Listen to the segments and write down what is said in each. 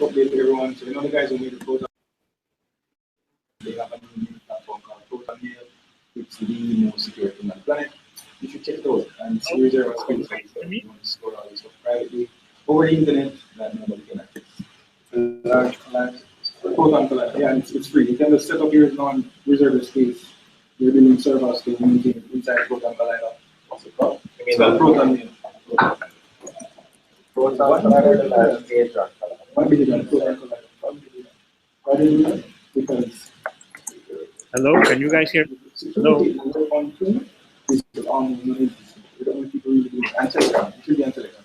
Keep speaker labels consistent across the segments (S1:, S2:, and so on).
S1: update everyone. So, the guys who made the program, they have a new platform called Total Mail. It's the most secure thing on the planet. You should check it out and see reserve a space if you want to store all this stuff privately over the internet that nobody can access. Large collapse, proton collapse. Yeah, it's free. You can just set up your non-reserved space. You're building servers to maintain inside Proton Collider. What's it called? So Proton Mail. Proton Collider. 1 billion Proton Collider. 1 billion. Why do you do that? Because.
S2: Hello, can you guys hear me? Hello.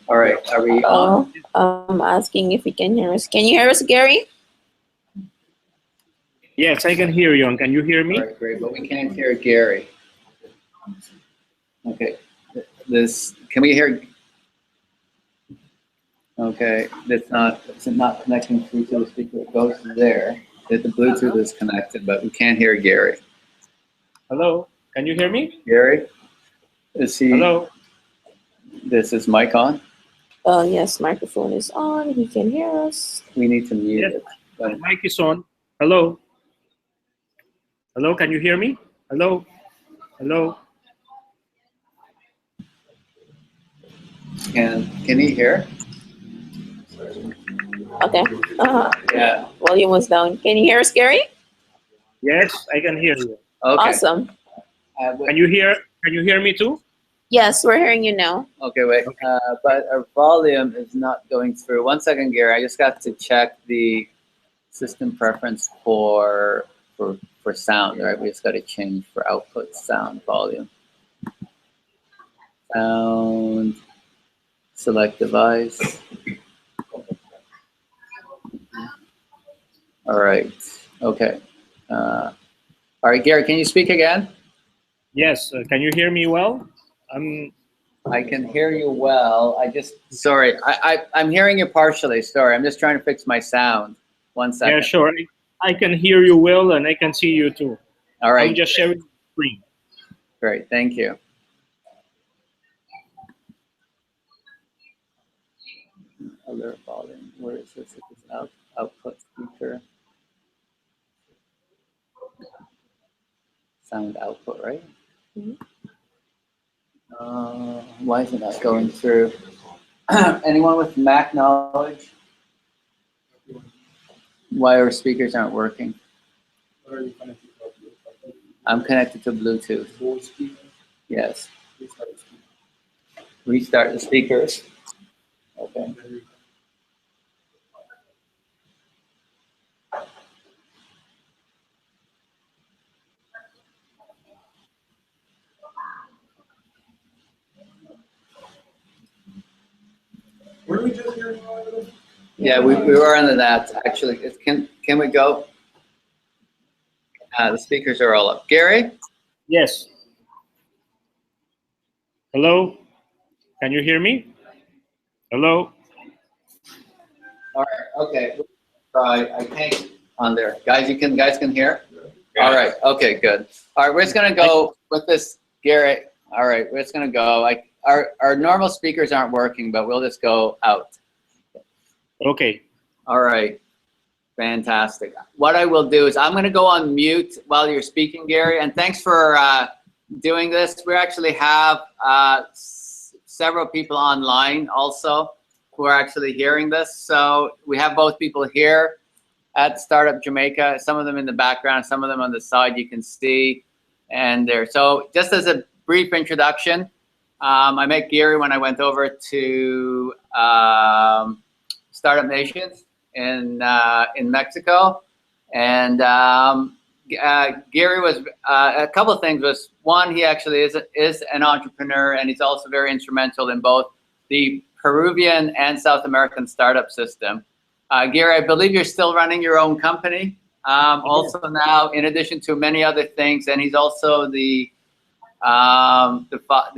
S3: All right, are we on?
S4: I'm asking if you can hear us. Can you hear us, Gary?
S2: Yes, I can hear you. And can you hear me?
S3: All right, great, but we can't hear Gary. Okay, can we hear? Okay, it's not connecting through to the speaker. It goes there. The Bluetooth is connected, but we can't hear Gary.
S2: Hello, can you hear me?
S3: Gary, is he?
S2: Hello.
S3: This is mic on.
S4: Yes, microphone is on. He can hear us.
S3: We need to mute
S2: Yes,
S3: it. But
S2: mic is on. Hello. Hello, can you hear me? Hello. Hello.
S3: can he hear?
S4: Okay.
S3: Yeah.
S4: Volume was down. Can you hear us, Gary?
S2: Yes, I can hear you.
S3: Okay.
S4: Awesome.
S2: Can you hear me too?
S4: Yes, we're hearing you now.
S3: Okay, wait. But our volume is not going through. 1 second, Gary. I just got to check the system preference for sound. Right, we just got to change for output sound volume. Sound. Select device. All right. Okay. All right, Gary. Can you speak again?
S2: Yes. Can you hear me well?
S3: I can hear you well. Sorry, I'm hearing you partially. Sorry, I'm just trying to fix my sound. 1 second.
S2: Yeah, sure. I can hear you well, and I can see you too.
S3: All right.
S2: I'm just sharing the screen.
S3: Great, thank you. Other volume. Where is this? It's output speaker. Sound output, right?
S4: Mm-hmm.
S3: Why is it not going through? Anyone with Mac knowledge? Why our speakers aren't working? I'm connected to Bluetooth. Yes. Restart the speakers. Okay.
S1: Were we just hearing?
S3: Yeah, we were on that actually. Can we go? The speakers are all up. Gary?
S2: Yes. Hello. Can you hear me? Hello.
S3: All right. Okay. I think on there, guys. Guys can hear.
S2: Yeah.
S3: All right. Okay. Good. All right. We're just gonna go with this, Gary. All right. We're just gonna go. Our normal speakers aren't working, but we'll just go out.
S2: Okay.
S3: All right. Fantastic. What I will do is I'm going to go on mute while you're speaking, Gary. And thanks for doing this. We actually have several people online also who are actually hearing this. So we have both people here at Startup Jamaica, some of them in the background, some of them on the side you can see. And there. So just as a brief introduction, I met Gary when I went over to Startup Nations in Mexico, and Gary was a couple of things. Was one, he actually is an entrepreneur, and he's also very instrumental in both the Peruvian and South American startup system. Gary, I believe you're still running your own company, also now, in addition to many other things, and he's also the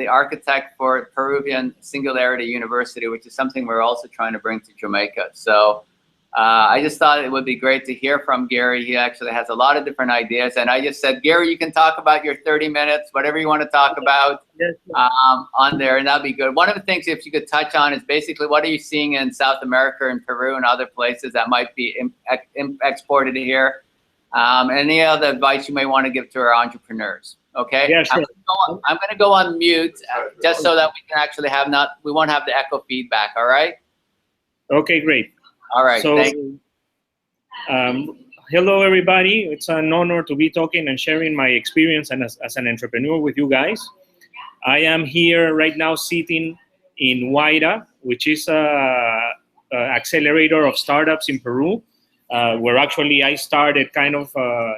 S3: architect for Peruvian Singularity University, which is something we're also trying to bring to Jamaica. So I just thought it would be great to hear from Gary. He actually has a lot of different ideas. And I just said, Gary, you can talk about your 30 minutes, whatever you want to talk about on there, and that'd be good. One of the things, if you could touch on, is basically what are you seeing in South America and Peru and other places that might be exported here? Any other advice you may want to give to our entrepreneurs? Okay.
S2: Yeah, sure.
S3: I'm going to go on mute just so that we can actually we won't have the echo feedback. All right.
S2: Okay, great.
S3: All right.
S2: So,
S3: thank you.
S2: Hello, everybody. It's an honor to be talking and sharing my experience as an entrepreneur with you guys. I am here right now sitting in Huayra, which is an accelerator of startups in Peru, where actually I started kind of,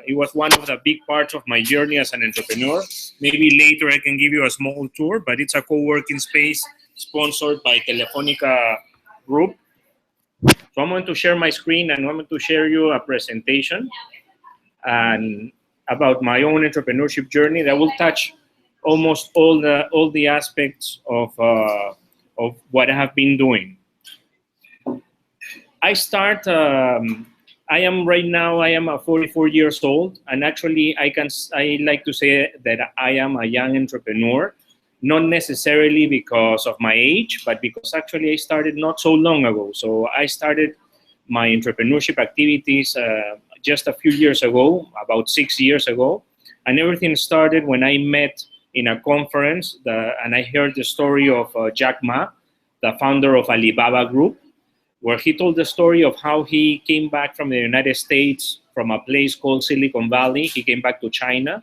S2: it was one of the big parts of my journey as an entrepreneur. Maybe later I can give you a small tour, but it's a co-working space sponsored by Telefonica Group. So I'm going to share my screen and I'm going to share you a presentation and about my own entrepreneurship journey that will touch almost all the aspects of what I have been doing. I am right now, I am 44 years old, and actually I like to say that I am a young entrepreneur. Not necessarily because of my age, but because actually I started not so long ago. So I started my entrepreneurship activities just a few years ago, about 6 years ago. And everything started when I met in a conference and I heard the story of Jack Ma, the founder of Alibaba Group, where he told the story of how he came back from the United States from a place called Silicon Valley. He came back to China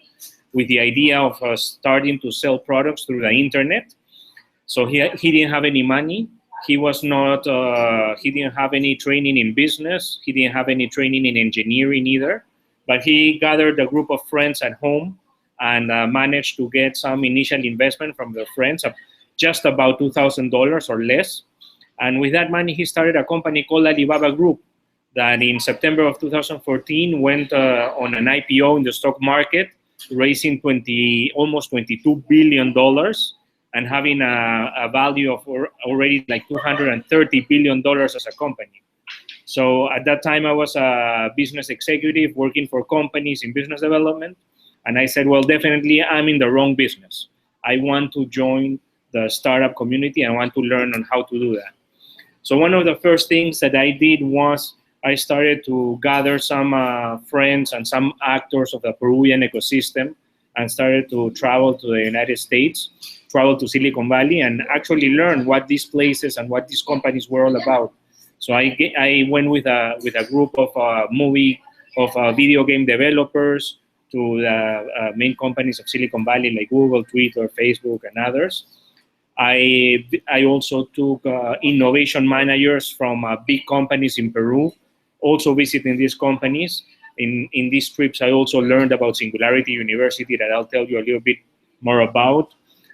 S2: with the idea of starting to sell products through the internet. So he didn't have any money. He was not, he didn't have any training in business. He didn't have any training in engineering either. But he gathered a group of friends at home and managed to get some initial investment from the friends of just about $2,000 or less. And with that money, he started a company called Alibaba Group that in September of 2014 went on an IPO in the stock market, raising almost $22 billion and having a value of already like $230 billion as a company. So at that time, I was a business executive working for companies in business development. And I said, well, definitely I'm in the wrong business. I want to join the startup community. I want to learn on how to do that. So one of the first things that I did was I started to gather some friends and some actors of the Peruvian ecosystem and started to travel to the United States, travel to Silicon Valley, and actually learn what these places and what these companies were all about. So I went with a group of video game developers to the main companies of Silicon Valley like Google, Twitter, Facebook, and others. I also took innovation managers from big companies in Peru, also visiting these companies. In these trips, I also learned about Singularity University that I'll tell you a little bit more about.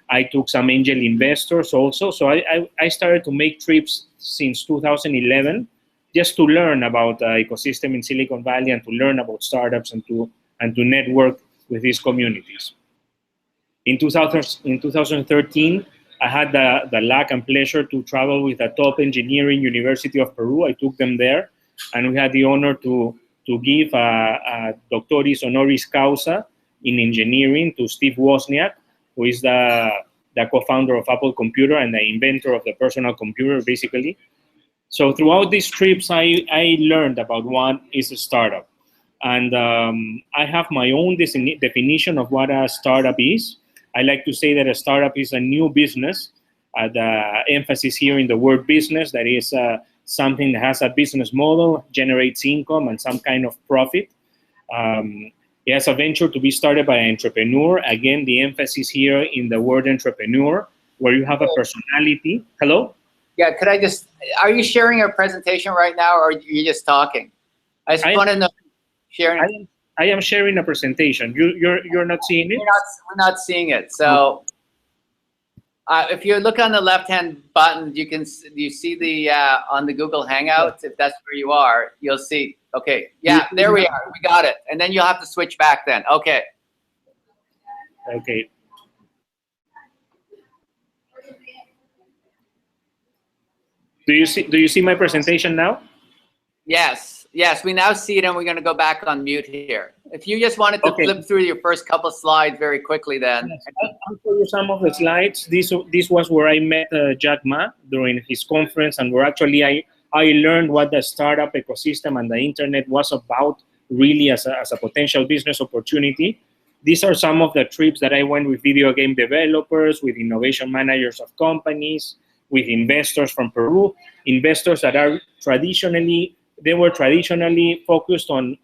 S2: I took some angel investors also. So I started to make trips since 2011 just to learn about the ecosystem in Silicon Valley and to learn about startups and to network with these communities. In 2013, I had the luck and pleasure to travel with the top engineering university of Peru. I took them there, and we had the honor to give a doctoris honoris causa in engineering to Steve Wozniak, who is the co-founder of Apple Computer and the inventor of the personal computer, basically. So throughout these trips, I learned about what is a startup. And I have my own definition of what a startup is. I like to say that a startup is a new business. The emphasis here in the word business, that is something that has a business model, generates income and some kind of profit. It has a venture to be started by an entrepreneur. Again, the emphasis here in the word entrepreneur, where you have a personality. Hello?
S3: Yeah, could I just, are you sharing your presentation right now or are you just talking? I just want to know, sharing.
S2: I am sharing a presentation. You're not seeing it?
S3: We're not seeing it. So if you look on the left-hand button, you see the on the Google Hangouts. If that's where you are, you'll see. Okay, yeah, there we are. We got it. And then you'll have to switch back then. Okay.
S2: Okay. Do you see my presentation now?
S3: Yes, yes, we now see it, and we're going to go back on mute here. If you just wanted to flip through your first couple slides very quickly, then.
S2: Yes, I'll show you some of the slides. This was where I met Jack Ma during his conference, and where actually I learned what the startup ecosystem and the internet was about, really as a potential business opportunity. These are some of the trips that I went with video game developers, with innovation managers of companies, with investors from Peru, investors that are traditionally focused on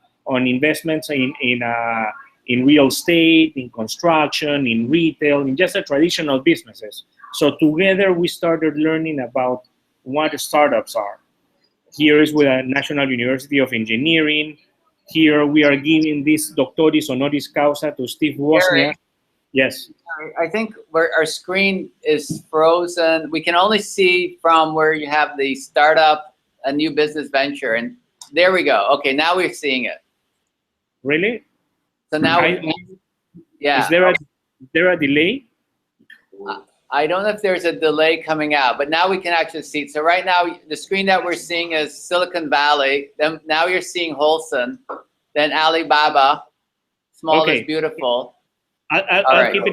S2: investments in real estate, in construction, in retail, in just the traditional businesses. So together we started learning about what startups are. Here is with the National University of Engineering. Here we are giving this doctoris honoris causa to Steve Wozniak. Yes.
S3: I think our screen is frozen. We can only see from where you have the startup, a new business venture, and there we go. Okay, now we're seeing it.
S2: Really?
S3: So now, yeah.
S2: Is there a delay?
S3: I don't know if there's a delay coming out, but now we can actually see it. So right now, the screen that we're seeing is Silicon Valley. Then now you're seeing Holson, then Alibaba. Small is beautiful.
S2: I'll keep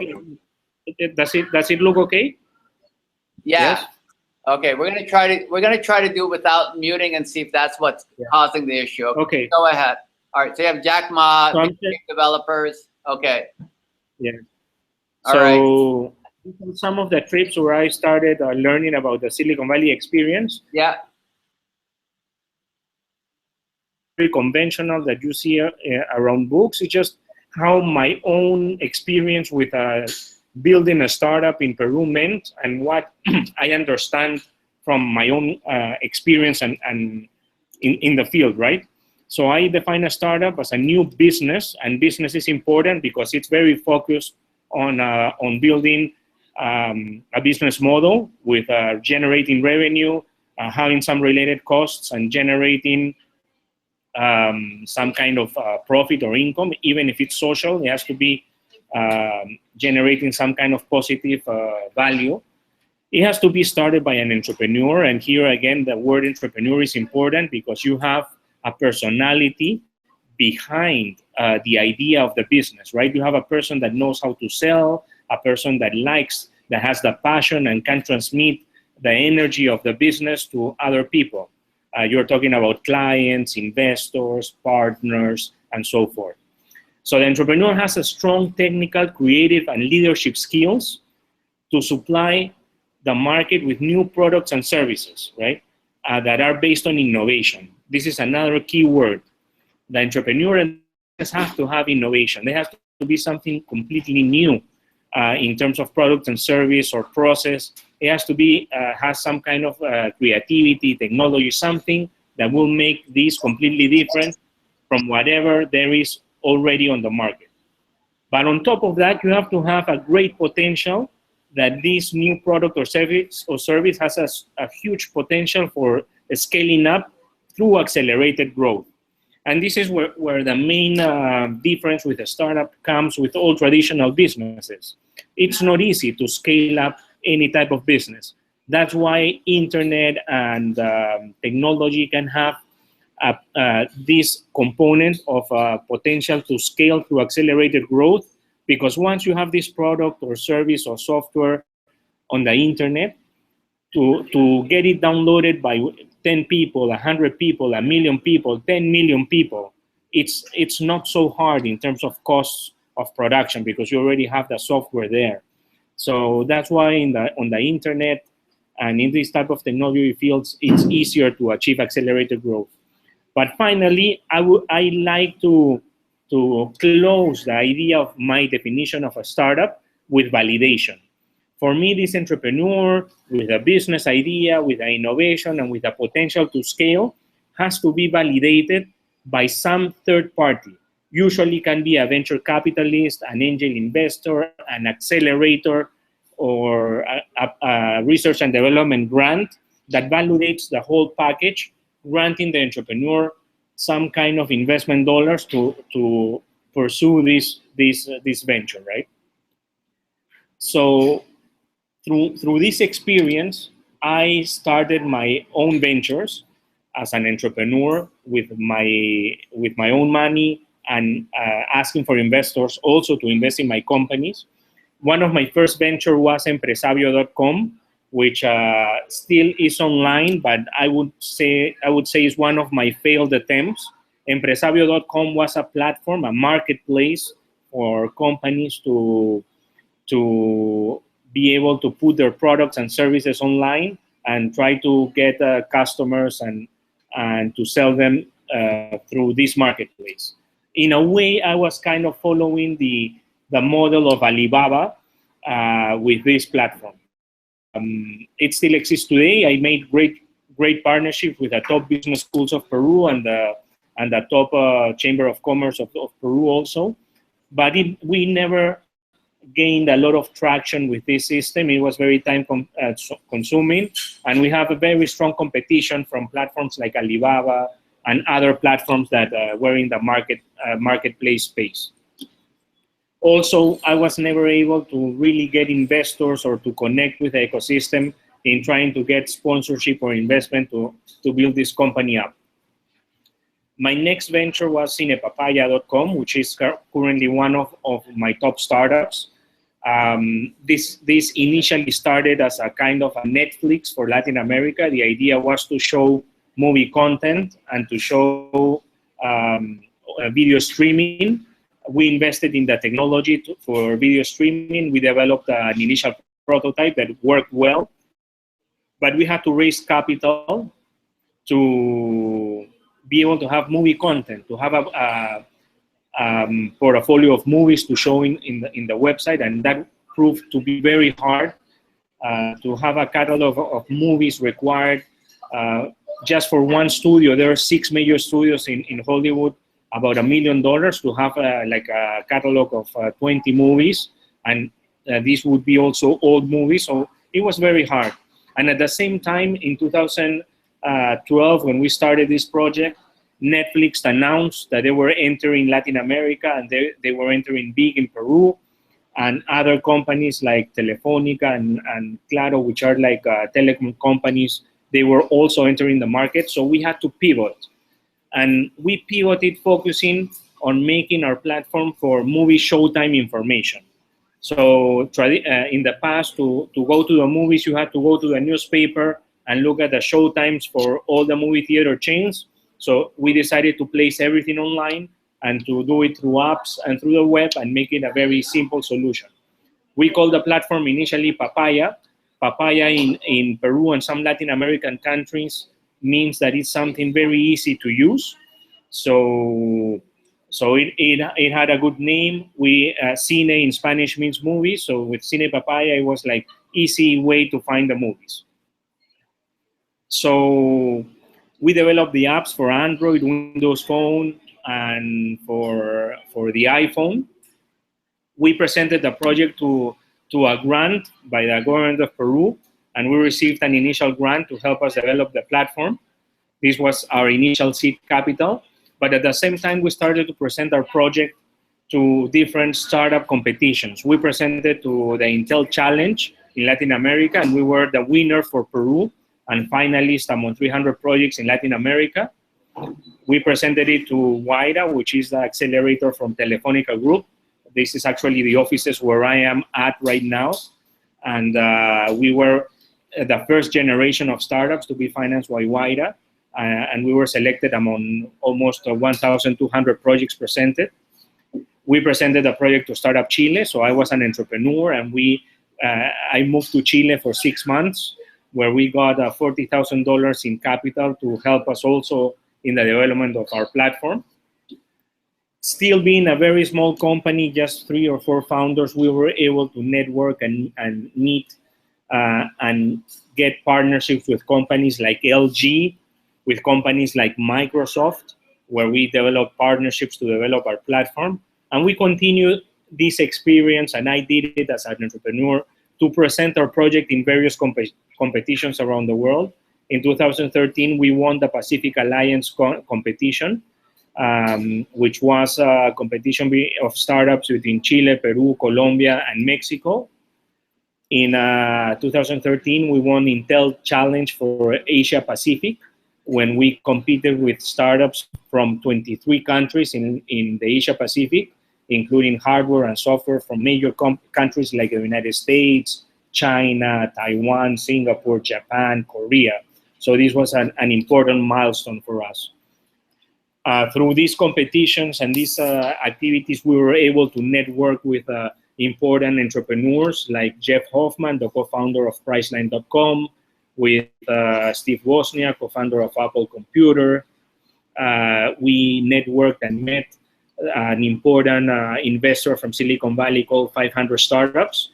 S2: it. Does it look okay?
S3: Yeah.
S2: Yes?
S3: Okay, we're gonna try to do it without muting and see if that's what's causing the issue.
S2: Okay.
S3: Go ahead. All right. So you have Jack Ma, developers. Okay.
S2: Yeah.
S3: All right.
S2: Some of the trips where I started learning about the Silicon Valley experience.
S3: Yeah.
S2: Very conventional that you see around books. It's just how my own experience with building a startup in Peru meant, and what I understand from my own experience and in the field, right? So I define a startup as a new business, and business is important because it's very focused on building a business model with generating revenue, having some related costs, and generating some kind of profit or income. Even if it's social, it has to be generating some kind of positive value. It has to be started by an entrepreneur. And here again, the word entrepreneur is important because you have a personality behind the idea of the business, right? You have a person that knows how to sell, a person that has the passion and can transmit the energy of the business to other people. You're talking about clients, investors, partners, and so forth. So the entrepreneur has a strong technical, creative, and leadership skills to supply the market with new products and services, right? That are based on innovation. This is another key word. The entrepreneur has to have innovation. There has to be something completely new in terms of product and service or process. It has to be has some kind of creativity, technology, something that will make this completely different from whatever there is already on the market. But on top of that, you have to have a great potential that this new product or service has a huge potential for scaling up through accelerated growth. And this is where the main difference with a startup comes with all traditional businesses. It's not easy to scale up any type of business. That's why internet and technology can have this component of potential to scale through accelerated growth, because once you have this product or service or software on the internet, to get it downloaded by 10 people, 100 people, 1 million people, 10 million people, it's not so hard in terms of costs of production because you already have the software there. So that's why on the internet and in this type of technology fields, it's easier to achieve accelerated growth. But finally, I like to close the idea of my definition of a startup with validation. For me, this entrepreneur with a business idea, with an innovation, and with a potential to scale has to be validated by some third party. Usually can be a venture capitalist, an angel investor, an accelerator, or a research and development grant that validates the whole package, granting the entrepreneur some kind of investment dollars to pursue this venture, right? So through this experience, I started my own ventures. as an entrepreneur with my own money and asking for investors also to invest in my companies. One of my first venture was empresario.com, which still is online, but I would say is one of my failed attempts. Empresario.com was a platform, a marketplace for companies to be able to put their products and services online and try to get customers and to sell them through this marketplace. In a way, I was kind of following the model of Alibaba with this platform. It still exists today. I made great partnerships with the top business schools of Peru and the top Chamber of Commerce of Peru also. But we never gained a lot of traction with this system. It was very time consuming, and we have a very strong competition from platforms like Alibaba and other platforms that were in the marketplace space. Also, I was never able to really get investors or to connect with the ecosystem in trying to get sponsorship or investment to build this company up. My next venture was cinepapaya.com, which is currently one of my top startups. This initially started as a kind of a Netflix for Latin America. The idea was to show movie content and to show video streaming. We invested in the technology for video streaming. We developed an initial prototype that worked well, but we had to raise capital to be able to have movie content, to have a portfolio of movies to show in the website, and that proved to be very hard. To have a catalog of movies required just for one studio. There are 6 major studios in Hollywood, about $1 million to have like a catalog of 20 movies, and these would be also old movies, so it was very hard. And at the same time, in 2012, when we started this project, Netflix announced that they were entering Latin America, and they were entering big in Peru, and other companies like Telefónica and Claro, which are like telecom companies, they were also entering the market, so we had to pivot. And we pivoted focusing on making our platform for movie showtime information. So in the past, to go to the movies, you had to go to the newspaper and look at the showtimes for all the movie theater chains. So we decided to place everything online and to do it through apps and through the web and make it a very simple solution. We called the platform initially Papaya. Papaya in Peru and some Latin American countries means that it's something very easy to use. So it had a good name. Cine in Spanish means movie. So with Cine Papaya, it was like easy way to find the movies. So we developed the apps for Android, Windows Phone, and for the iPhone. We presented the project to a grant by the government of Peru, and we received an initial grant to help us develop the platform. This was our initial seed capital, but at the same time, we started to present our project to different startup competitions. We presented to the Intel Challenge in Latin America, and we were the winner for Peru and finalist among 300 projects in Latin America. We presented it to WIDA, which is the accelerator from Telefónica Group. This is actually the offices where I am at right now. And we were the first generation of startups to be financed by WIDA. And we were selected among almost 1,200 projects presented. We presented a project to Startup Chile. So I was an entrepreneur, and I moved to Chile for 6 months, where we got $40,000 in capital to help us also in the development of our platform. Still being a very small company, just 3 or 4 founders, we were able to network and meet and get partnerships with companies like LG, with companies like Microsoft, where we developed partnerships to develop our platform. And we continued this experience, and I did it as an entrepreneur, to present our project in various competitions around the world. In 2013, we won the Pacific Alliance competition, which was a competition of startups between Chile, Peru, Colombia, and Mexico. In 2013, we won Intel Challenge for Asia Pacific, when we competed with startups from 23 countries in the Asia Pacific, including hardware and software from major countries like the United States, China, Taiwan, Singapore, Japan, Korea. So this was an important milestone for us. Through these competitions and these activities, we were able to network with important entrepreneurs like Jeff Hoffman, the co-founder of Priceline.com, with Steve Wozniak, co-founder of Apple Computer. We networked and met an important investor from Silicon Valley called 500 Startups.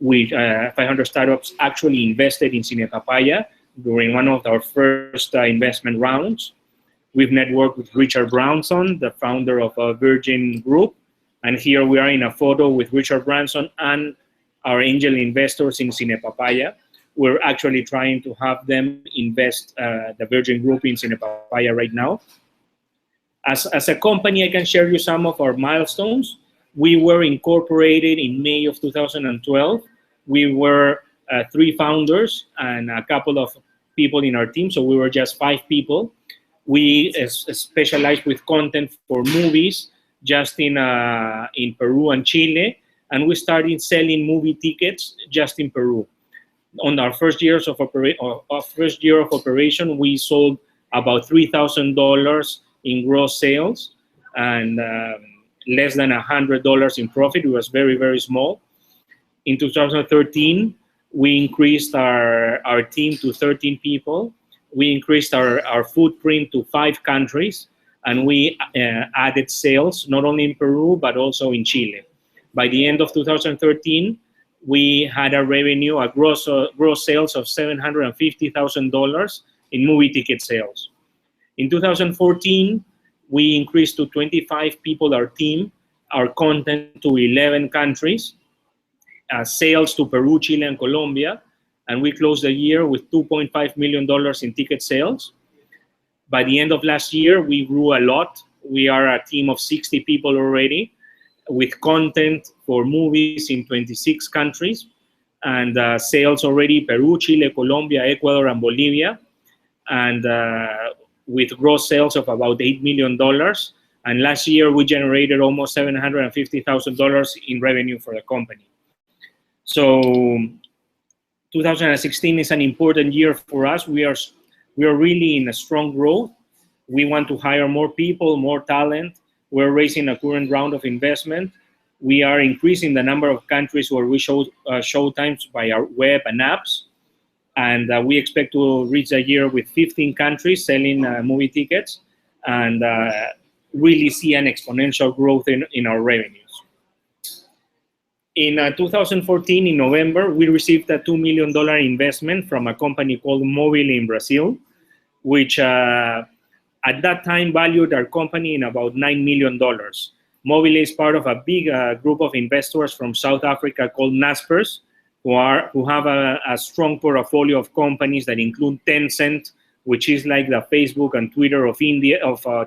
S2: 500 Startups actually invested in Cine Papaya during one of our first investment rounds. We've networked with Richard Branson, the founder of Virgin Group. And here we are in a photo with Richard Branson and our angel investors in Cine Papaya. We're actually trying to have them invest the Virgin Group in Cine Papaya right now. As a company, I can share you some of our milestones. We were incorporated in May of 2012. We were 3 founders and a couple of people in our team, so we were just 5 people. We specialized with content for movies just in Peru and Chile, and we started selling movie tickets just in Peru. On our first year of operation, we sold about $3,000 in gross sales and less than $100 in profit. It was very, very small. In 2013, we increased our team to 13 people. We increased our footprint to 5 countries, and we added sales, not only in Peru, but also in Chile. By the end of 2013, we had a revenue, a gross sales of $750,000 in movie ticket sales. In 2014, we increased to 25 people, our team, our content to 11 countries, sales to Peru, Chile, and Colombia, and we closed the year with $2.5 million in ticket sales. By the end of last year, we grew a lot. We are a team of 60 people already, with content for movies in 26 countries, and sales already Peru, Chile, Colombia, Ecuador, and Bolivia, and with gross sales of about $8 million. And last year, we generated almost $750,000 in revenue for the company. So 2016 is an important year for us. We are really in a strong growth. We want to hire more people, more talent. We're raising a current round of investment. We are increasing the number of countries where we show showtimes by our web and apps. And we expect to reach a year with 15 countries selling movie tickets, and really see an exponential growth in our revenues. In 2014, in November, we received a $2 million investment from a company called Mobile in Brazil, which at that time valued our company in about $9 million. Mobile is part of a big group of investors from South Africa called Naspers, who have a strong portfolio of companies that include Tencent, which is like the Facebook and Twitter of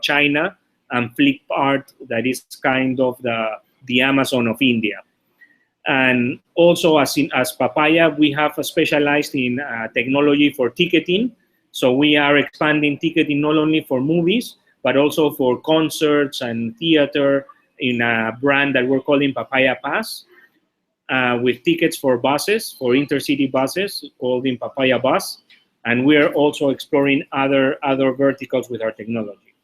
S2: China, and Flipkart, that is kind of the Amazon of India. And also, as Papaya, we have specialized in technology for ticketing. So we are expanding ticketing not only for movies, but also for concerts and theater in a brand that we're calling Papaya Pass, with tickets for buses, for intercity buses, called in Papaya Bus. And we're also exploring other verticals with our technology.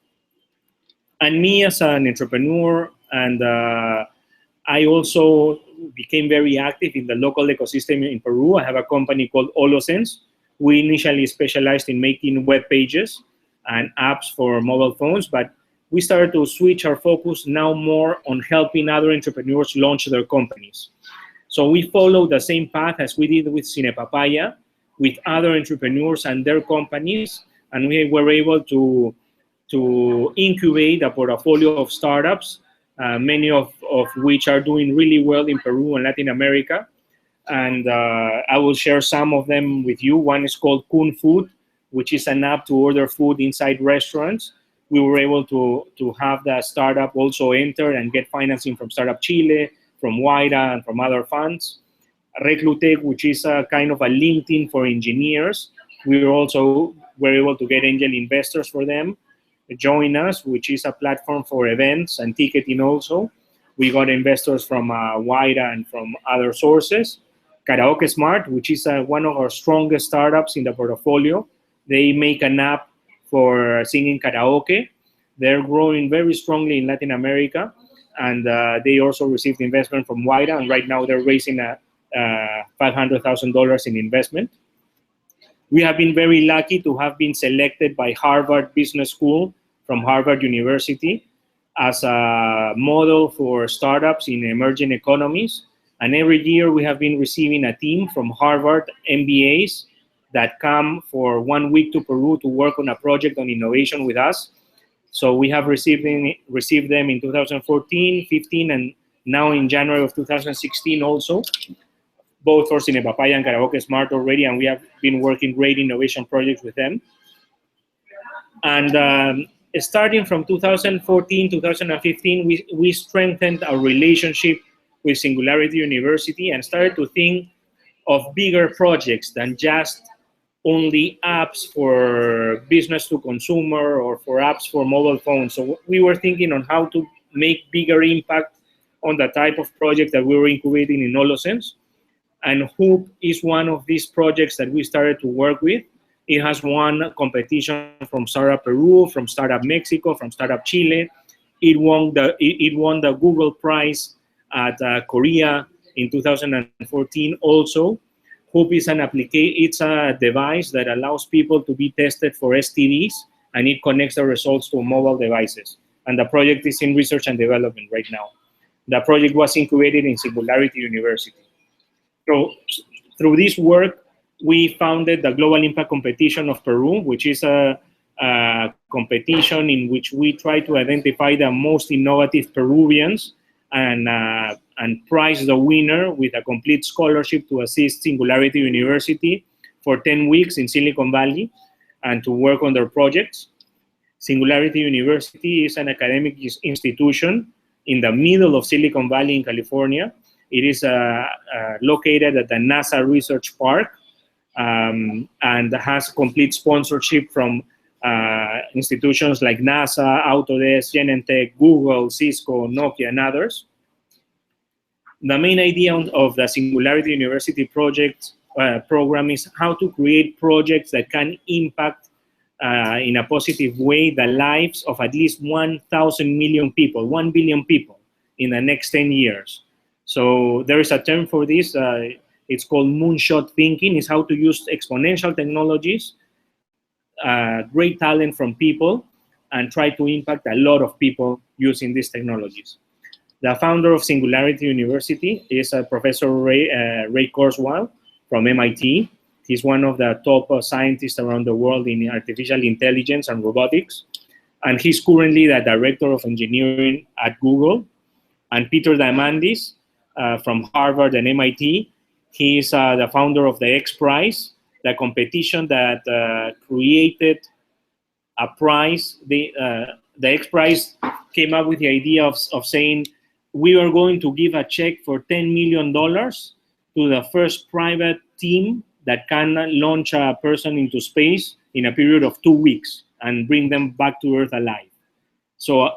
S2: And me as an entrepreneur, and I also became very active in the local ecosystem in Peru. I have a company called HoloSense. We initially specialized in making web pages and apps for mobile phones, but we started to switch our focus now more on helping other entrepreneurs launch their companies. So we follow the same path as we did with Cine Papaya, with other entrepreneurs and their companies, and we were able to incubate a portfolio of startups, many of which are doing really well in Peru and Latin America. And I will share some of them with you. One is called Kun Food, which is an app to order food inside restaurants. We were able to have the startup also enter and get financing from Startup Chile, from Huayra, and from other funds. Reclutec, which is a kind of a LinkedIn for engineers. We were also we're able to get angel investors for them. Join Us, which is a platform for events and ticketing also. We got investors from Waira and from other sources. Karaoke Smart, which is one of our strongest startups in the portfolio. They make an app for singing karaoke. They're growing very strongly in Latin America, and they also received investment from Waira, and right now they're raising $500,000 in investment. We have been very lucky to have been selected by Harvard Business School from Harvard University as a model for startups in emerging economies. And every year we have been receiving a team from Harvard MBAs that come for 1 week to Peru to work on a project on innovation with us. So we have received them in 2014, 15, and now in January of 2016 also, both for Cine Papaya and Karaoke Smart already, and we have been working great innovation projects with them. And starting from 2014, 2015, we strengthened our relationship with Singularity University and started to think of bigger projects than just only apps for business to consumer or for apps for mobile phones. So we were thinking on how to make bigger impact on the type of project that we were incubating in Holosens. And Hoop is one of these projects that we started to work with. It has won competition from Startup Peru, from Startup Mexico, from Startup Chile. It won the Google Prize at Korea in 2014 also. Hoop is it's a device that allows people to be tested for STDs, and it connects the results to mobile devices. And the project is in research and development right now. The project was incubated in Singularity University. So through this work, we founded the Global Impact Competition of Peru, which is a competition in which we try to identify the most innovative Peruvians and prize the winner with a complete scholarship to assist Singularity University for 10 weeks in Silicon Valley and to work on their projects. Singularity University is an academic institution in the middle of Silicon Valley in California. It is located at the NASA Research Park and has complete sponsorship from institutions like NASA, Autodesk, Genentech, Google, Cisco, Nokia, and others. The main idea of the Singularity University program is how to create projects that can impact in a positive way the lives of at least 1,000 million people, 1 billion people in the next 10 years. So there is a term for this. It's called moonshot thinking. It's how to use exponential technologies, great talent from people, and try to impact a lot of people using these technologies. The founder of Singularity University is Professor Ray Kurzweil from MIT. He's one of the top scientists around the world in artificial intelligence and robotics. And he's currently the director of engineering at Google. And Peter Diamandis from Harvard and MIT. He is the founder of the X Prize, the competition that created a prize. The X Prize came up with the idea of saying, we are going to give a check for $10 million to the first private team that can launch a person into space in a period of 2 weeks and bring them back to Earth alive. So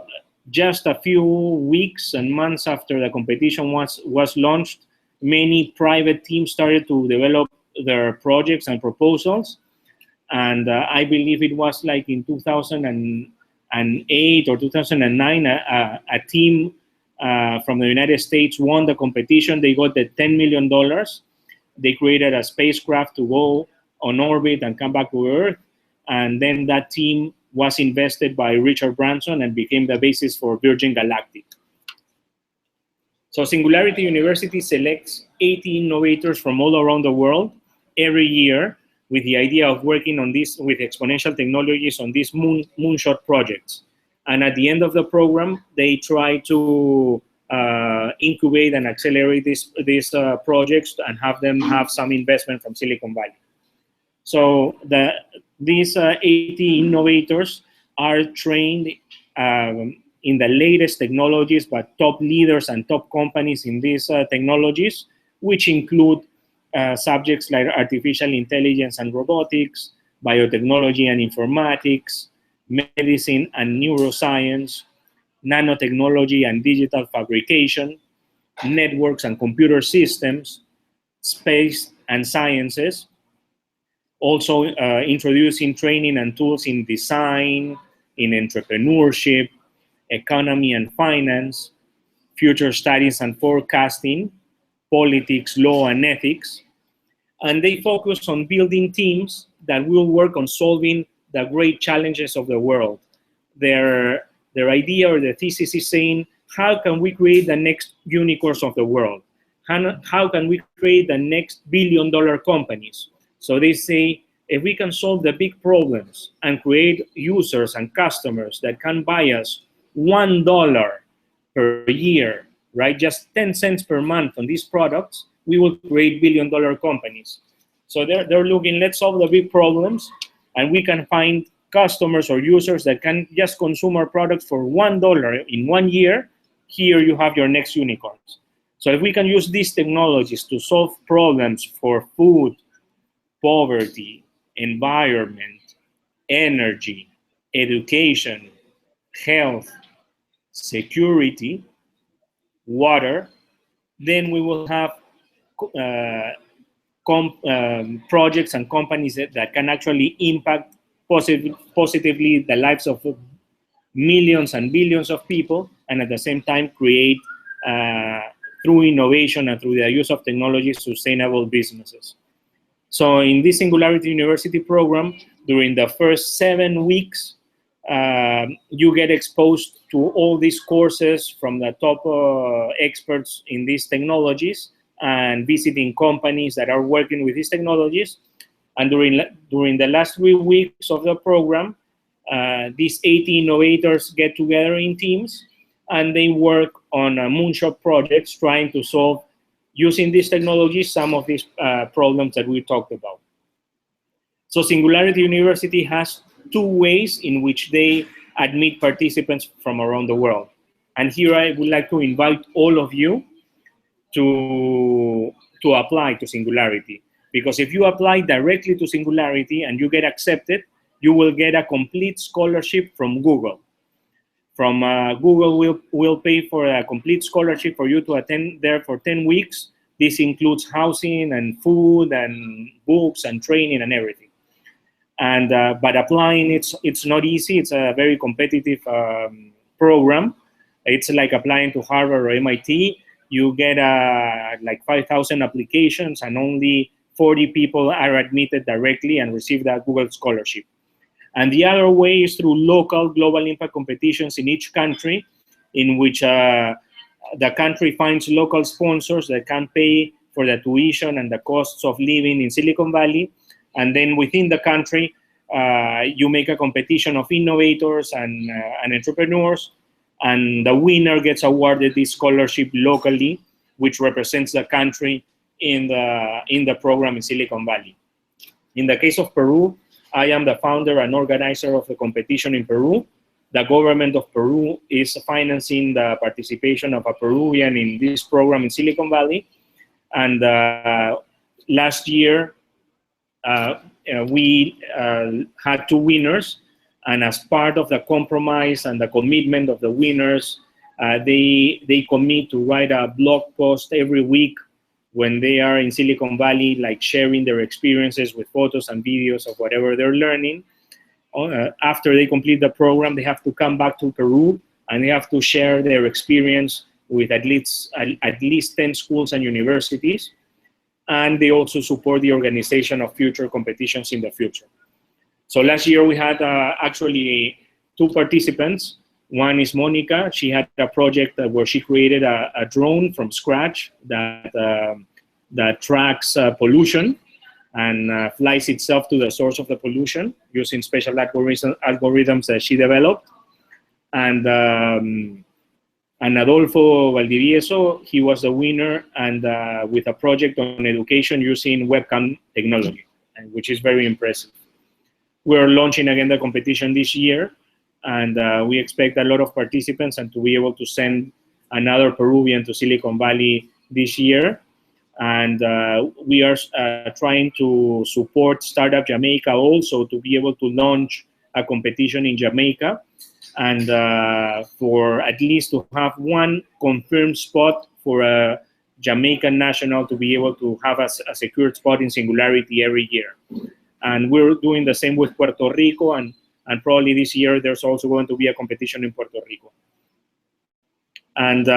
S2: just a few weeks and months after the competition was launched, many private teams started to develop their projects and proposals. And I believe it was like in 2008 or 2009, a team from the United States won the competition. They got the $10 million. They created a spacecraft to go on orbit and come back to Earth. And then that team was invested by Richard Branson and became the basis for Virgin Galactic. So Singularity University selects 80 innovators from all around the world every year with the idea of working on this with exponential technologies on these moonshot projects. And at the end of the program, they try to incubate and accelerate these projects and have them have some investment from Silicon Valley. So these 80 innovators are trained in the latest technologies, but top leaders and top companies in these technologies, which include subjects like artificial intelligence and robotics, biotechnology and informatics, medicine and neuroscience, nanotechnology and digital fabrication, networks and computer systems, space and sciences. Also introducing training and tools in design, in entrepreneurship, economy and finance, future studies and forecasting, politics, law, and ethics. And they focus on building teams that will work on solving the great challenges of the world. Their idea or their thesis is saying, how can we create the next unicorns of the world? How can we create the next billion-dollar companies? So they say, if we can solve the big problems and create users and customers that can buy us $1 per year, right? Just 10 cents per month on these products, we will create billion-dollar companies. So they're looking, let's solve the big problems, and we can find customers or users that can just consume our products for $1 in 1 year. Here you have your next unicorns. So if we can use these technologies to solve problems for food, poverty, environment, energy, education, health, security, water, then we will have projects and companies that can actually impact positively the lives of millions and billions of people, and at the same time create, through innovation and through the use of technology, sustainable businesses. So in this Singularity University program, during the first 7 weeks, you get exposed to all these courses from the top experts in these technologies, and visiting companies that are working with these technologies. And during the last 3 weeks of the program, these 80 innovators get together in teams, and they work on moonshot projects trying to solve, using these technologies, some of these problems that we talked about. So Singularity University has 2 ways in which they admit participants from around the world. And here I would like to invite all of you to apply to Singularity. Because if you apply directly to Singularity and you get accepted, you will get a complete scholarship from Google. Google will pay for a complete scholarship for you to attend there for 10 weeks. This includes housing and food and books and training and everything. And but applying, it's not easy. It's a very competitive program. It's like applying to Harvard or MIT. You get like 5,000 applications, and only 40 people are admitted directly and receive that Google scholarship. And the other way is through local global impact competitions in each country, in which the country finds local sponsors that can pay for the tuition and the costs of living in Silicon Valley. And then within the country, you make a competition of innovators and entrepreneurs, and the winner gets awarded this scholarship locally, which represents the country in the program in Silicon Valley. In the case of Peru, I am the founder and organizer of the competition in Peru. The government of Peru is financing the participation of a Peruvian in this program in Silicon Valley. And last year, we had 2 winners. And as part of the compromise and the commitment of the winners, they commit to write a blog post every week when they are in Silicon Valley, like sharing their experiences with photos and videos of whatever they're learning. After they complete the program, they have to come back to Peru, and they have to share their experience with at least 10 schools and universities. And they also support the organization of future competitions in the future. So last year we had actually 2 participants. One is Monica. She had a project where she created a drone from scratch that tracks pollution and flies itself to the source of the pollution using special algorithms that she developed. And Adolfo Valdivieso, he was the winner, and with a project on education using webcam technology, which is very impressive. We're launching again the competition this year, and we expect a lot of participants and to be able to send another Peruvian to Silicon Valley this year. And we are trying to support Startup Jamaica also to be able to launch a competition in Jamaica, and for at least to have one confirmed spot for a Jamaican national to be able to have a secured spot in Singularity every year. And we're doing the same with Puerto Rico, and probably this year there's also going to be a competition in Puerto Rico. And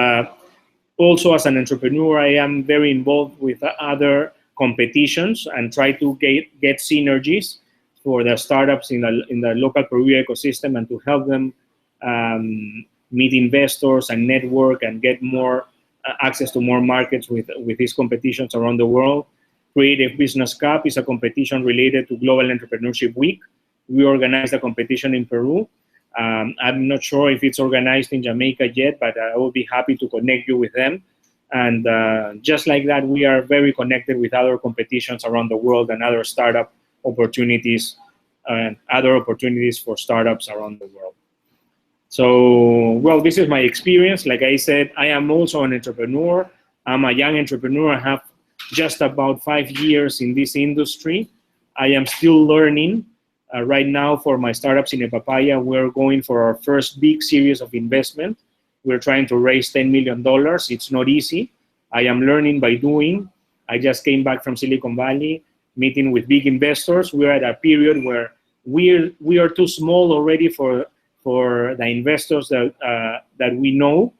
S2: also, as an entrepreneur, I am very involved with other competitions and try to get synergies for the startups in the local Peru ecosystem, and to help them meet investors and network and get more access to more markets with these competitions around the world. Creative Business Cup is a competition related to Global Entrepreneurship Week. We organized a competition in Peru. I'm not sure if it's organized in Jamaica yet, but I will be happy to connect you with them. And just like that, we are very connected with other competitions around the world and other startup opportunities and other opportunities for startups around the world. So, well, this is my experience. Like I said, I am also an entrepreneur. I'm a young entrepreneur. I have just about 5 years in this industry. I am still learning. Right now, for my startups in Papaya, we're going for our first big series of investment. We're trying to raise $10 million. It's not easy. I am learning by doing. I just came back from Silicon Valley, meeting with big investors. We're at a period where we are too small already for the investors that we know,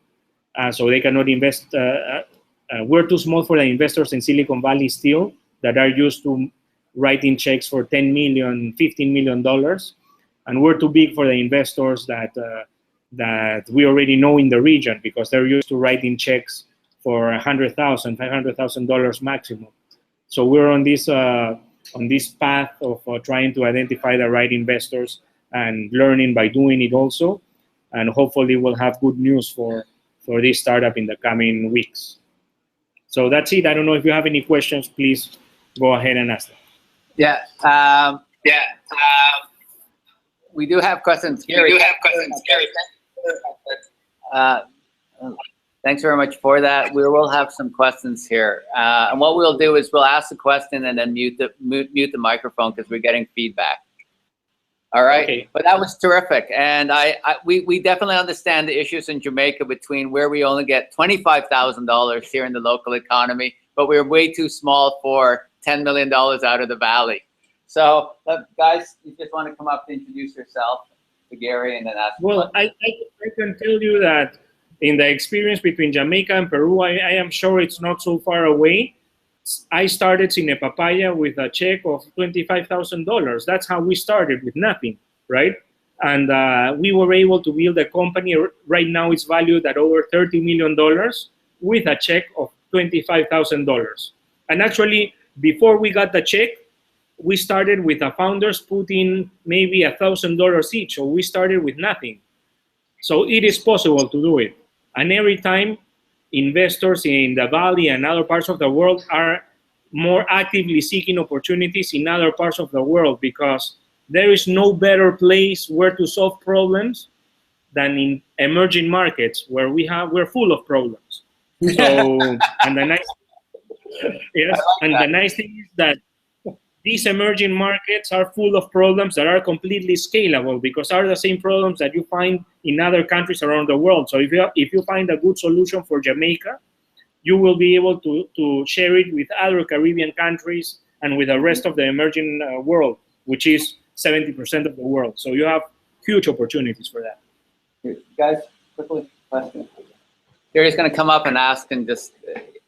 S2: so they cannot invest. We're too small for the investors in Silicon Valley still, that are used to writing checks for $10 million, $15 million, and we're too big for the investors that we already know in the region, because they're used to writing checks for $100,000, $500,000 maximum. So we're on this path of trying to identify the right investors and learning by doing it also, and hopefully we'll have good news for this startup in the coming weeks. So that's it. I don't know if you have any questions. Please go ahead and ask them.
S3: Yeah. We do have questions. Gary. Thanks very much for that. We will have some questions here. And what we'll do is we'll ask the question and then mute the microphone, because we're getting feedback. All right. Okay. But that was terrific. And we definitely understand the issues in Jamaica between where we only get $25,000 here in the local economy, but we're way too small for $10 million out of the valley. So guys, you just want to come up to introduce yourself to Gary and then ask.
S2: Well, I can tell you that in the experience between Jamaica and Peru, I am sure it's not so far away. I started in Papaya with a check of $25,000. That's how we started, with nothing, right? And we were able to build a company. Right now it's valued at over $30 million with a check of $25,000. And actually, before we got the check, we started with the founders putting maybe $1,000 each. So we started with nothing. So it is possible to do it. And every time, investors in the Valley and other parts of the world are more actively seeking opportunities in other parts of the world, because there is no better place where to solve problems than in emerging markets, where we're full of problems. So, and the nice thing is that these emerging markets are full of problems that are completely scalable, because are the same problems that you find in other countries around the world. So if you find a good solution for Jamaica, you will be able to share it with other Caribbean countries and with the rest of the emerging world, which is 70% of the world. So you have huge opportunities for that.
S3: Guys, quickly, question. Gary's going to come up and ask, and just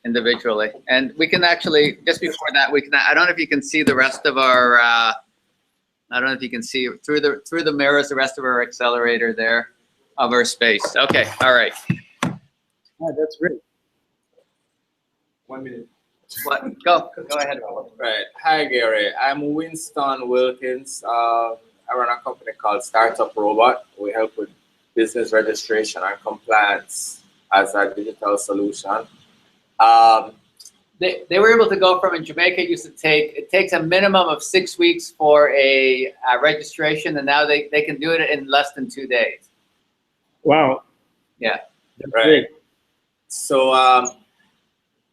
S3: individually, and we can actually, just before that, we can, I don't know if you can see the rest of our, I don't know if you can see through the mirrors the rest of our accelerator there of our space. Okay, all right.
S2: Oh, that's great.
S1: 1 minute.
S3: What? Go ahead.
S5: Right. Hi, Gary. I'm Winston Wilkins. I run a company called Startup Robot. We help with business registration and compliance as a digital solution.
S3: They were able to go from, in Jamaica, it takes a minimum of 6 weeks for a registration, and now they can do it in less than 2 days.
S2: Wow.
S3: Yeah.
S2: That's
S5: right.
S2: Great.
S5: So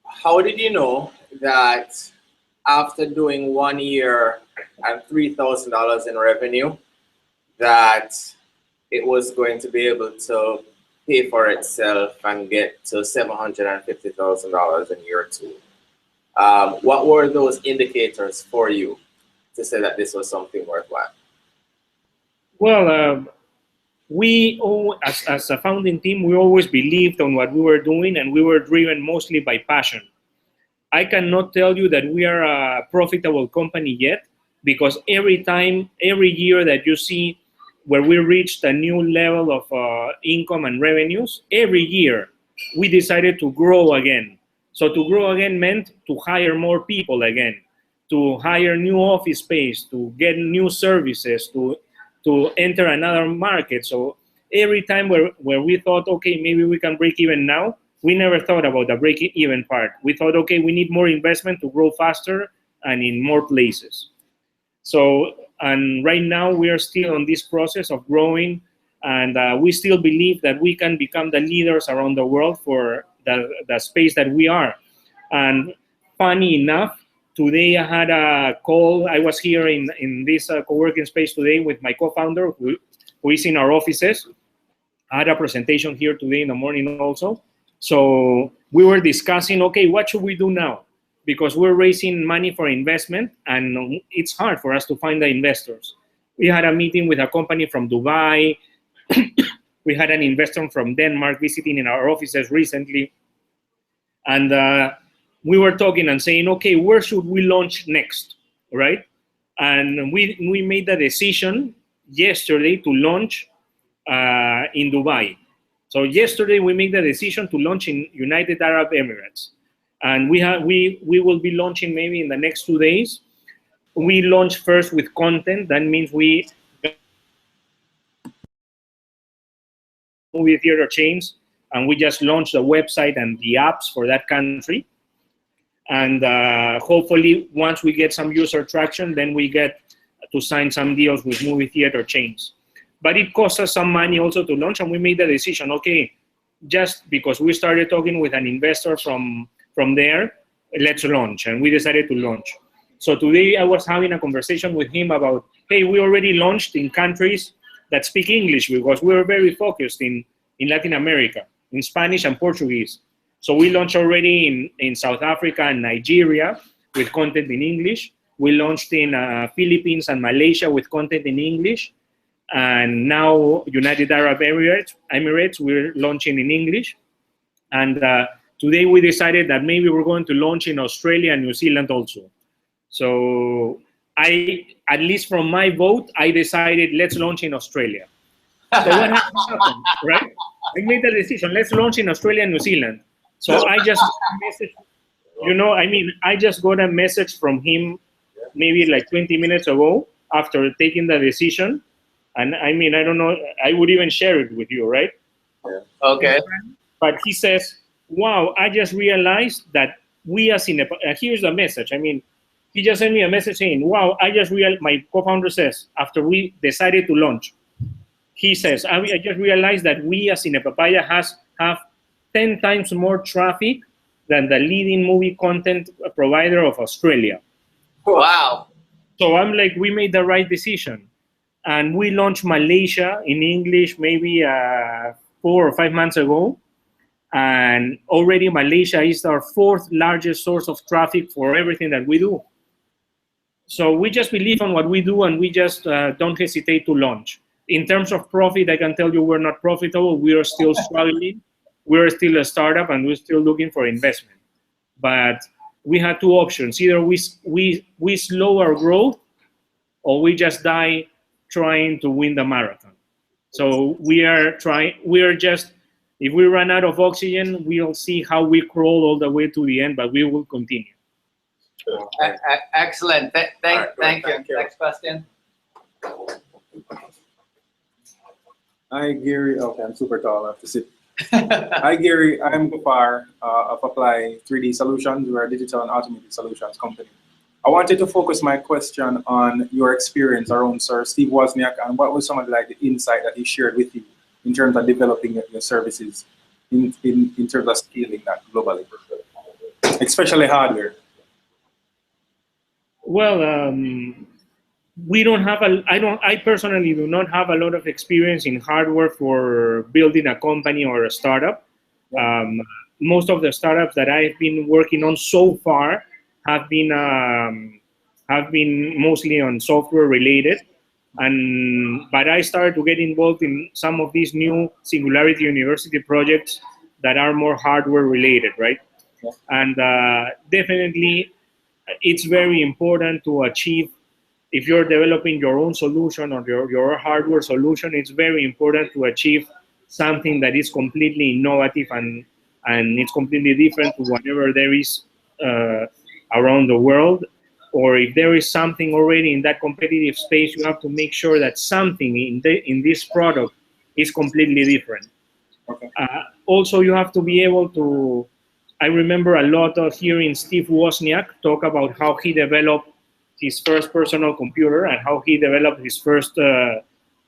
S5: how did you know that after doing 1 year and $3,000 in revenue, that it was going to be able to pay for itself and get to $750,000 in year 2. What were those indicators for you to say that this was something worthwhile?
S2: Well, as a founding team, we always believed on what we were doing, and we were driven mostly by passion. I cannot tell you that we are a profitable company yet, because every year that you see where we reached a new level of income and revenues, every year we decided to grow again. So to grow again meant to hire more people again, to hire new office space, to get new services, to enter another market. So every time where we thought, okay, maybe we can break even now, we never thought about the break even part. We thought, okay, we need more investment to grow faster and in more places. So, and right now we are still on this process of growing, and we still believe that we can become the leaders around the world for the space that we are. And funny enough, today I had a call. I was here in this co-working space today with my co-founder who is in our offices. I had a presentation here today in the morning also. So we were discussing, okay, what should we do now? Because we're raising money for investment, and it's hard for us to find the investors. We had a meeting with a company from Dubai. We had an investor from Denmark visiting in our offices recently. And we were talking and saying, okay, where should we launch next, right? And we made the decision yesterday to launch in Dubai. So yesterday we made the decision to launch in United Arab Emirates. And we will be launching maybe in the next 2 days. We launch first with content. That means we movie theater chains, and we just launched the website and the apps for that country. And hopefully, once we get some user traction, then we get to sign some deals with movie theater chains. But it costs us some money also to launch, and we made the decision, okay, just because we started talking with an investor from there, let's launch, and we decided to launch. So today I was having a conversation with him about, hey, we already launched in countries that speak English, because we were very focused in Latin America, in Spanish and Portuguese. So we launched already in South Africa and Nigeria with content in English. We launched in Philippines and Malaysia with content in English. And now United Arab Emirates, we're launching in English. And today we decided that maybe we're going to launch in Australia and New Zealand also. So at least from my vote, I decided let's launch in Australia. So what happened, right? I made the decision, let's launch in Australia and New Zealand. So I just messaged, I just got a message from him maybe like 20 minutes ago after taking the decision. And I mean, I don't know, I would even share it with you, right?
S5: Yeah. Okay.
S2: But he says, wow, I just realized that we as in, here's the message. I mean, he just sent me a message saying, wow, I just realized, my co-founder says, after we decided to launch, he says, I just realized that we as in a Papaya have 10 times more traffic than the leading movie content provider of Australia.
S3: Wow.
S2: So I'm like, we made the right decision. And we launched Malaysia in English maybe 4 or 5 months ago. And already Malaysia is our 4th largest source of traffic for everything that we do. So we just believe on what we do, and we just don't hesitate to launch. In terms of profit, I can tell you we're not profitable. We are still struggling. We're still a startup, and we're still looking for investment. But we had 2 options. Either we slow our growth, or we just die trying to win the marathon. So we are just, if we run out of oxygen, we'll see how we crawl all the way to the end, but we will continue.
S3: Excellent. Thank you. Next question.
S1: Hi, Gary. Okay, I'm super tall. I have to sit. Hi, Gary. I'm Gopar of Apply 3D Solutions. We're a digital and automated solutions company. I wanted to focus my question on your experience around Sir Steve Wozniak, and what was some of the insight that he shared with you in terms of developing your services in terms of scaling that globally, especially hardware.
S2: Well, we don't have I personally do not have a lot of experience in hardware for building a company or a startup. Most of the startups that I've been working on so far have been mostly on software related. But I started to get involved in some of these new Singularity University projects that are more hardware related, right?
S1: Yeah.
S2: And definitely, it's very important to achieve. If you're developing your own solution or your hardware solution, it's very important to achieve something that is completely innovative and it's completely different to whatever there is around the world. Or if there is something already in that competitive space, you have to make sure that something in this product is completely different.
S1: Okay.
S2: Also, you have to be able to. I remember a lot of hearing Steve Wozniak talk about how he developed his first personal computer and how he developed his first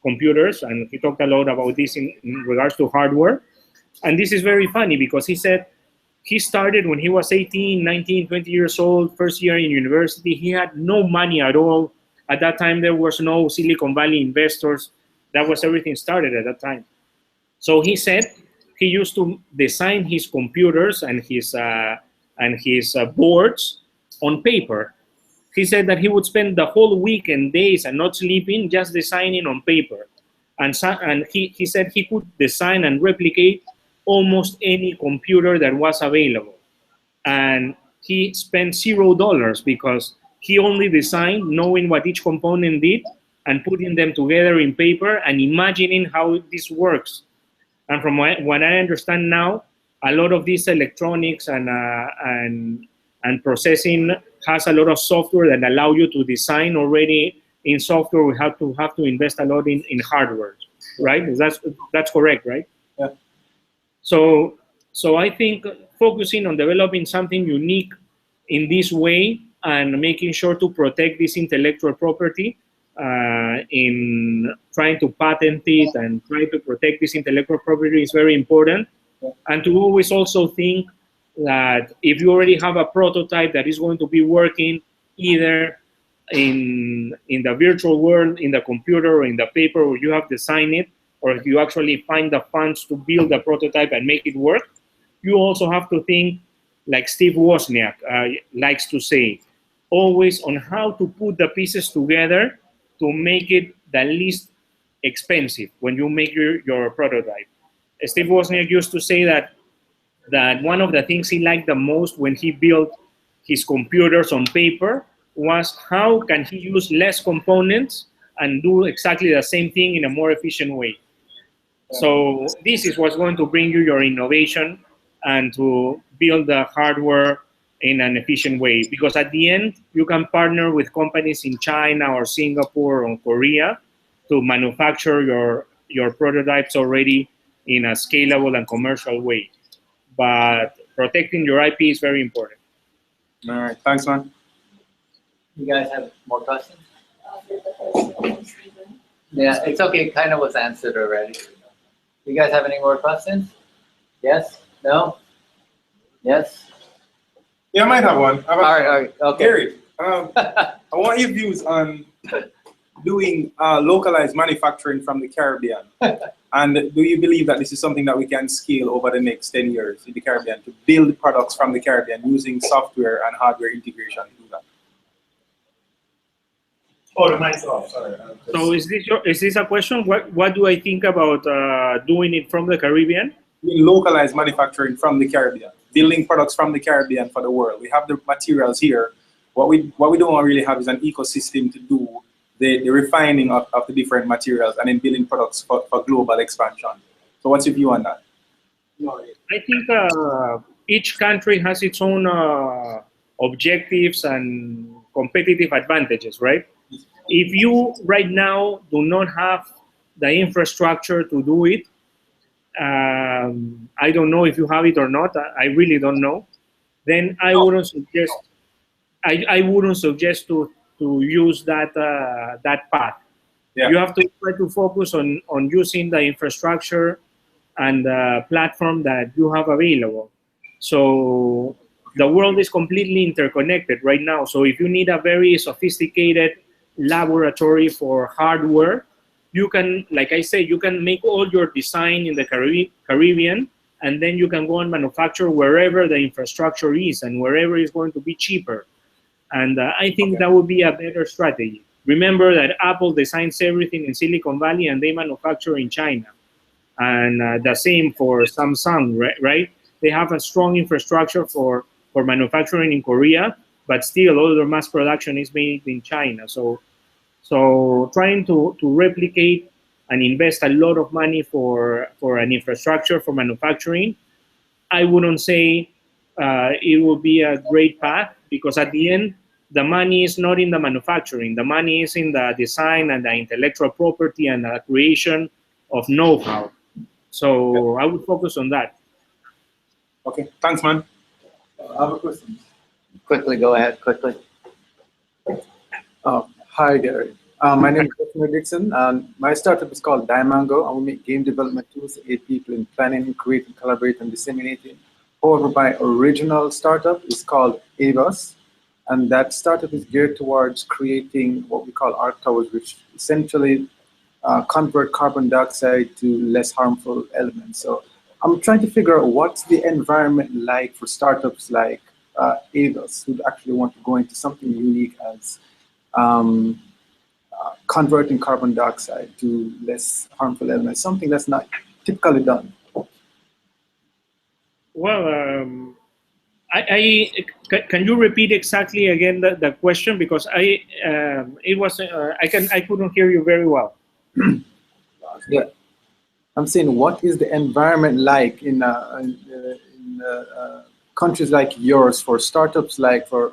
S2: computers, and he talked a lot about this in regards to hardware. And this is very funny because he said he started when he was 18, 19, 20 years old, first year in university. He had no money at all. At that time, there was no Silicon Valley investors. That was everything started at that time. So he said he used to design his computers and his boards on paper. He said that he would spend the whole week and days and not sleeping just designing on paper. And he said he could design and replicate almost any computer that was available. And he spent $0 because he only designed knowing what each component did and putting them together in paper and imagining how this works. And from what I understand now, a lot of these electronics and processing has a lot of software that allow you to design already in software. We have to invest a lot in hardware, right? That's correct, right?
S1: Yeah.
S2: So I think focusing on developing something unique in this way and making sure to protect this intellectual property in trying to patent it and try to protect this intellectual property is very important. And to always also think that if you already have a prototype that is going to be working either in the virtual world, in the computer, or in the paper where you have designed it, or if you actually find the funds to build the prototype and make it work, you also have to think, like Steve Wozniak likes to say, always on how to put the pieces together to make it the least expensive when you make your prototype. Steve Wozniak used to say that one of the things he liked the most when he built his computers on paper was how can he use less components and do exactly the same thing in a more efficient way. So this is what's going to bring you your innovation and to build the hardware in an efficient way. Because at the end, you can partner with companies in China or Singapore or Korea to manufacture your prototypes already in a scalable and commercial way. But protecting your IP is very important.
S1: All right, thanks, man.
S3: You guys have more questions? Yeah, it's okay. It kind of was answered already. You guys have any more questions? Yes? No? Yes?
S1: Yeah, I might have one.
S3: All right, okay.
S1: Gary, I want your views on doing localized manufacturing from the Caribbean. And do you believe that this is something that we can scale over the next 10 years in the Caribbean to build products from the Caribbean using software and hardware integration to do that? Oh, the mic's off. Sorry.
S2: So is this a question? What do I think about doing it from the Caribbean?
S1: Localized manufacturing from the Caribbean, building products from the Caribbean for the world. We have the materials here. What we don't really have is an ecosystem to do the refining of the different materials and then building products for global expansion. So what's your view on that?
S2: I think each country has its own objectives and competitive advantages, right? If you right now do not have the infrastructure to do it, I don't know if you have it or not. I really don't know. Then I wouldn't suggest. I wouldn't suggest to use that path.
S1: Yeah.
S2: You have to try to focus on using the infrastructure and the platform that you have available. So the world is completely interconnected right now. So if you need a very sophisticated laboratory for hardware, you can, like I say, you can make all your design in the Caribbean, and then you can go and manufacture wherever the infrastructure is and wherever is going to be cheaper. And I think that would be a better strategy. Remember that Apple designs everything in Silicon Valley and they manufacture in China. And the same for Samsung, right? They have a strong infrastructure for manufacturing in Korea, but still all their mass production is made in China. So trying to replicate and invest a lot of money for an infrastructure for manufacturing, I wouldn't say it would be a great path, because at the end, the money is not in the manufacturing. The money is in the design and the intellectual property and the creation of know-how. So I would focus on that.
S1: Okay, thanks, man. I have a question.
S3: Quickly, go ahead, quickly.
S6: Hi, Gary. My name is Justin Dixon, and my startup is called Diamango, and we make game development tools to aid people in planning, creating, collaborating, and disseminating. However, my original startup is called Avos, and that startup is geared towards creating what we call arc towers, which essentially convert carbon dioxide to less harmful elements. So I'm trying to figure out what's the environment like for startups like Avos, who actually want to go into something unique as converting carbon dioxide to less harmful elements, something that's not typically done.
S2: Well, can you repeat exactly again the question, because I couldn't hear you very well.
S6: Yeah, I'm saying, what is the environment like in countries like yours for startups, like for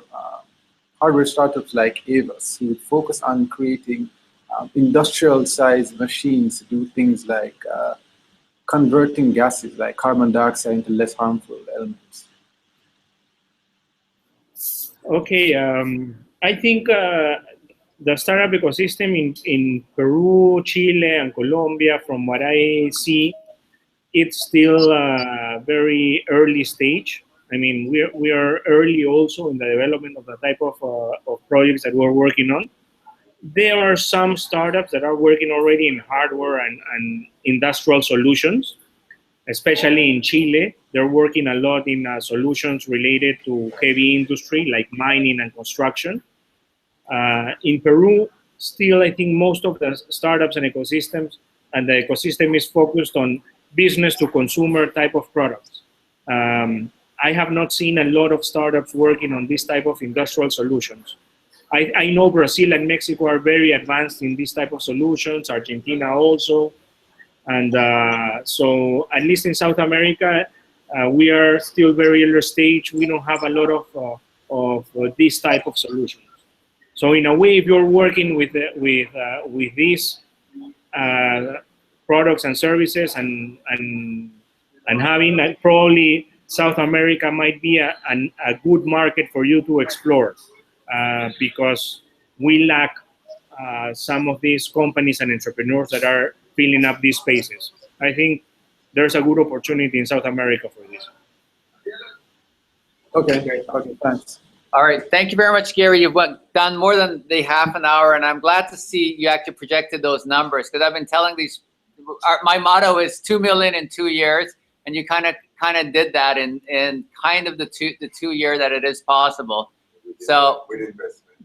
S6: hardware startups like Avos, who would focus on creating industrial-sized machines to do things like converting gases like carbon dioxide into less harmful elements?
S2: Okay, I think the startup ecosystem in Peru, Chile, and Colombia, from what I see, it's still a very early stage. I mean, we are early also in the development of the type of projects that we're working on. There are some startups that are working already in hardware and industrial solutions, especially in Chile. They're working a lot in solutions related to heavy industry like mining and construction. In Peru, still, I think most of the startups and ecosystems, and the ecosystem is focused on business to consumer type of products. I have not seen a lot of startups working on this type of industrial solutions. I know Brazil and Mexico are very advanced in this type of solutions, Argentina also. And so at least in South America, we are still very early stage. We don't have a lot of this type of solutions. So in a way, if you're working with these products and services and having probably South America might be a good market for you to explore, because we lack some of these companies and entrepreneurs that are filling up these spaces. I think there's a good opportunity in South America for this.
S6: Okay, thanks.
S3: All right, thank you very much, Gary. You've done more than the half an hour, and I'm glad to see you actually projected those numbers, because I've been telling these. My motto is 2 million in 2 years, and you kind of did that in kind of the two year that it is possible. So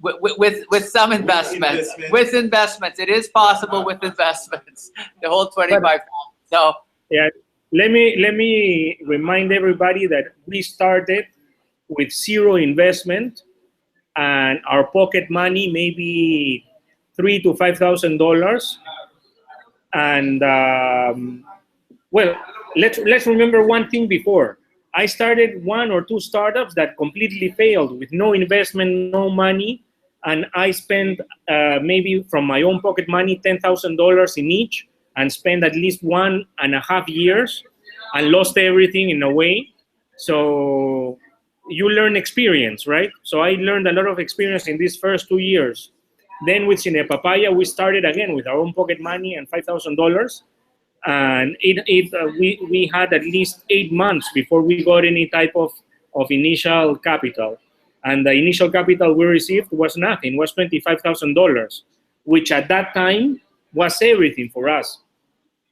S3: with some investments, with investments, it is possible with investments. The whole 25. So
S2: yeah, let me remind everybody that we started with zero investment, and our pocket money maybe $3,000 to $5,000. And well, let's remember one thing before. I started 1 or 2 startups that completely failed with no investment, no money, and I spent maybe from my own pocket money $10,000 in each, and spent at least 1.5 years and lost everything in a way. So you learn experience, right? So I learned a lot of experience in these first 2 years. Then with Cine Papaya, we started again with our own pocket money and $5,000. And we had at least 8 months before we got any type of of initial capital. And the initial capital we received was nothing, was $25,000, which at that time was everything for us.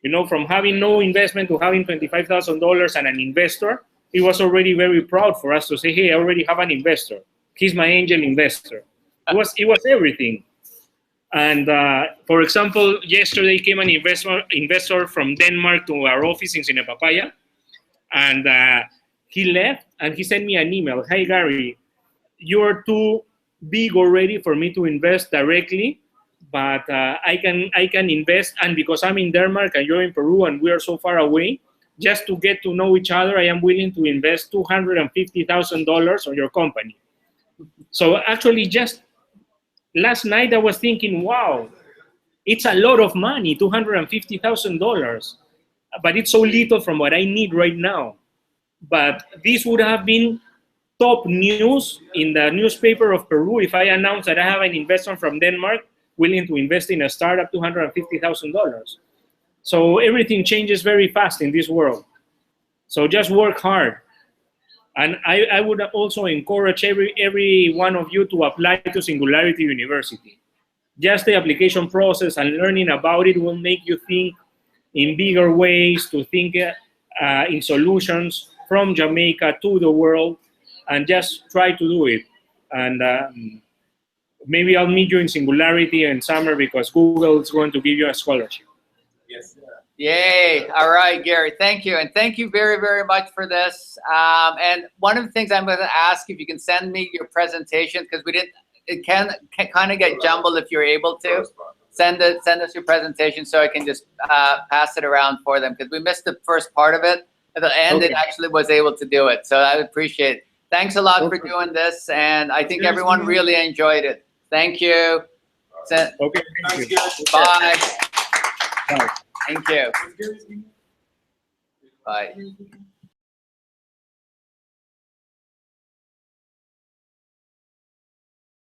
S2: You know, from having no investment to having $25,000 and an investor, it was already very proud for us to say, hey, I already have an investor. He's my angel investor. It was everything. And for example, yesterday came an investor from Denmark to our office in Cinepapaya, and he left and he sent me an email. Hey, Gary, you're too big already for me to invest directly, but I can invest, and because I'm in Denmark and you're in Peru and we are so far away, just to get to know each other, I am willing to invest $250,000 on your company. So actually, just last night I was thinking, wow, it's a lot of money, $250,000, but it's so little from what I need right now. But this would have been top news in the newspaper of Peru if I announced that I have an investor from Denmark willing to invest in a startup $250,000. So everything changes very fast in this world. So just work hard. And I would also encourage every one of you to apply to Singularity University. Just the application process and learning about it will make you think in bigger ways, to think in solutions from Jamaica to the world, and just try to do it. And maybe I'll meet you in Singularity in summer because Google is going to give you a scholarship.
S5: Yes, sir.
S3: Yay. All right, Gary, thank you. And thank you very, very much for this. And one of the things I'm going to ask, if you can send me your presentation, because it can kind of get jumbled if you're able to. Send us your presentation so I can just pass it around for them, because we missed the first part of it. At the end, okay. It actually was able to do it. So I appreciate it. Thanks a lot for doing this. And I think everyone really enjoyed it. Thank you.
S2: Okay. Thank you.
S3: Bye.
S2: Bye.
S3: Thank you. Bye.